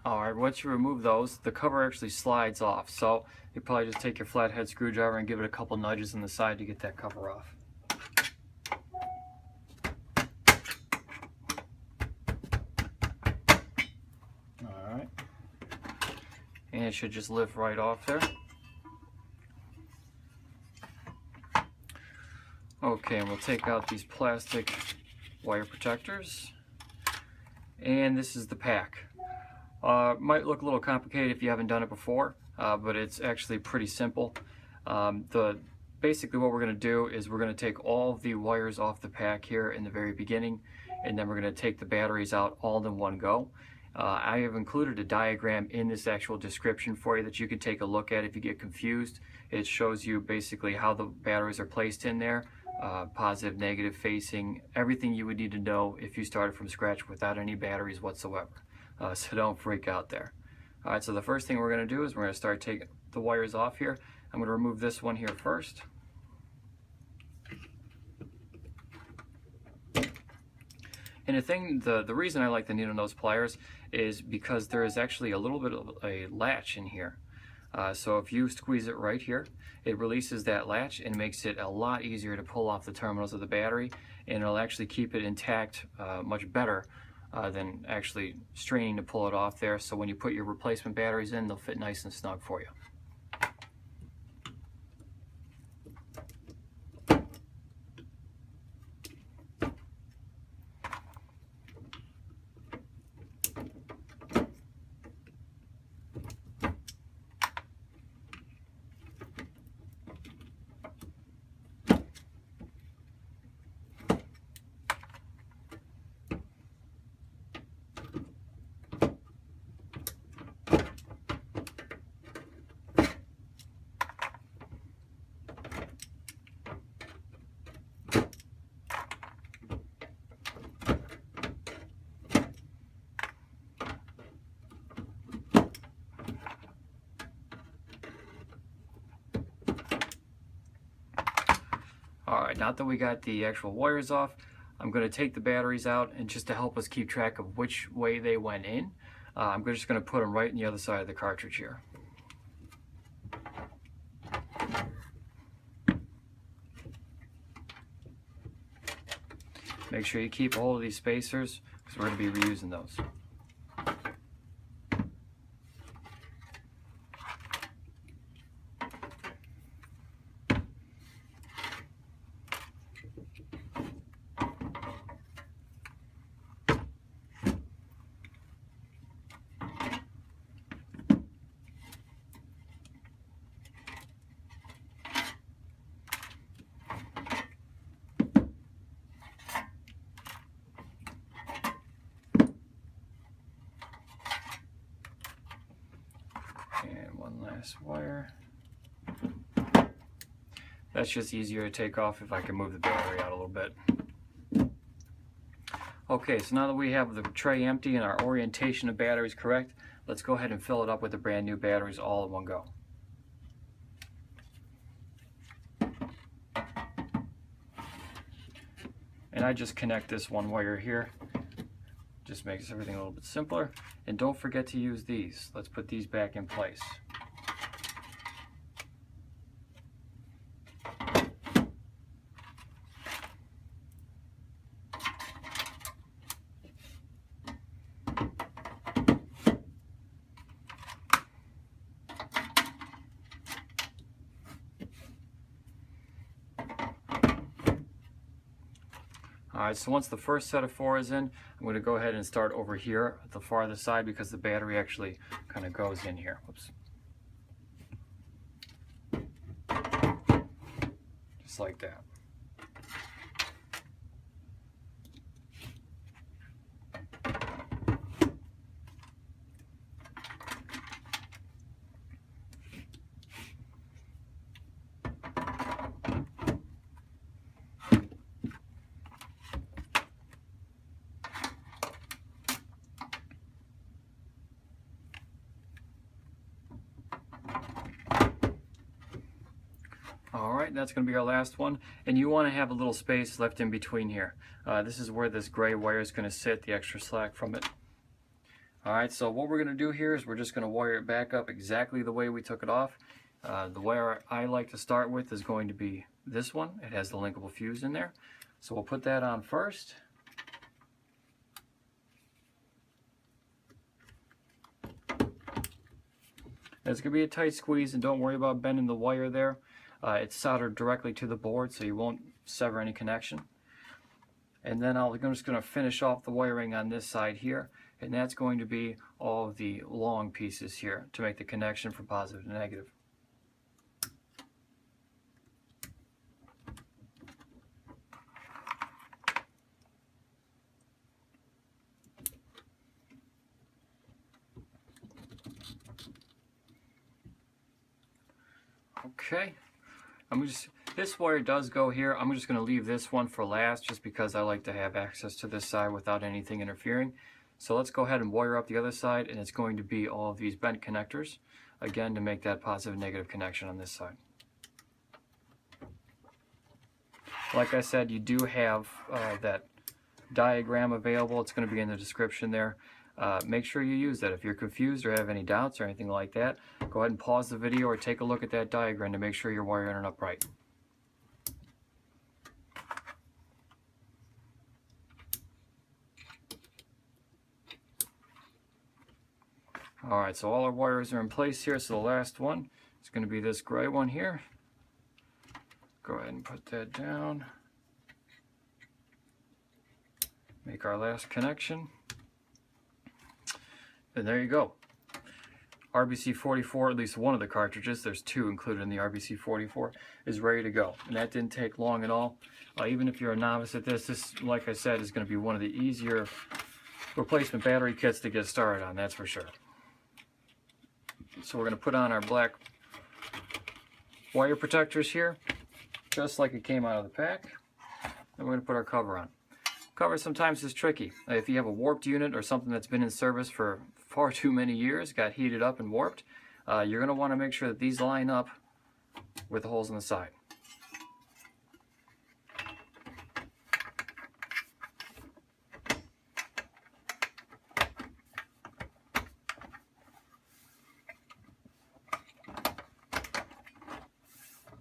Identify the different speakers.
Speaker 1: Alright, once you remove those, the cover actually slides off. So you probably just take your flathead screwdriver and give it a couple nudges on the side to get that cover off. Alright. And it should just lift right off there. Okay, and we'll take out these plastic wire protectors. And this is the pack. Might look a little complicated if you haven't done it before, but it's actually pretty simple. Basically what we're going to do is we're going to take all the wires off the pack here in the very beginning, and then we're going to take the batteries out all in one go. I have included a diagram in this actual description for you that you can take a look at if you get confused. It shows you basically how the batteries are placed in there, positive, negative, facing, everything you would need to know if you started from scratch without any batteries whatsoever. So don't freak out there. Alright, so the first thing we're going to do is we're going to start taking the wires off here. I'm going to remove this one here first. And the reason I like the needle nose pliers is because there is actually a little bit of a latch in here. So if you squeeze it right here, it releases that latch and makes it a lot easier to pull off the terminals of the battery, and it'll actually keep it intact much better than actually straining to pull it off there. So when you put your replacement batteries in, they'll fit nice and snug for you. Alright, now that we got the actual wires off, I'm going to take the batteries out, and just to help us keep track of which way they went in, I'm just going to put them right on the other side of the cartridge here. Make sure you keep a hold of these spacers because we're going to be reusing those. And one last wire. That's just easier to take off if I can move the battery out a little bit. Okay, so now that we have the tray empty and our orientation of batteries correct, let's go ahead and fill it up with the brand new batteries all in one go. And I just connect this one wire here. Just makes everything a little bit simpler. And don't forget to use these. Let's put these back in place. Alright, so once the first set of 4 is in, I'm going to go ahead and start over here at the farther side because the battery actually kind of goes in here. Whoops. Just like that. Alright, that's going to be our last one, and you want to have a little space left in between here. This is where this gray wire is going to sit, the extra slack from it. Alright, so what we're going to do here is we're just going to wire it back up exactly the way we took it off. The wire I like to start with is going to be this one. It has the linkable fuse in there. So we'll put that on first. It's going to be a tight squeeze, and don't worry about bending the wire there. It's soldered directly to the board, so you won't sever any connection. And then I'm just going to finish off the wiring on this side here, and that's going to be all of the long pieces here to make the connection from positive to negative. Okay, this wire does go here. I'm just going to leave this one for last just because I like to have access to this side without anything interfering. So let's go ahead and wire up the other side, and it's going to be all of these bent connectors, again, to make that positive negative connection on this side. Like I said, you do have that diagram available. It's going to be in the description there. Make sure you use that. If you're confused or have any doubts or anything like that, go ahead and pause the video or take a look at that diagram to make sure you're wiring it up right. Alright, so all our wires are in place here, so the last one is going to be this gray one here. Go ahead and put that down. Make our last connection. And there you go. RBC44, at least one of the cartridges, there's two included in the RBC44, is ready to go. And that didn't take long at all. Even if you're a novice at this, like I said, is going to be one of the easier replacement battery kits to get started on, that's for sure. So we're going to put on our black wire protectors here, just like it came out of the pack. And we're going to put our cover on. Cover sometimes is tricky. If you have a warped unit or something that's been in service for far too many years, got heated up and warped, you're going to want to make sure that these line up with the holes in the side.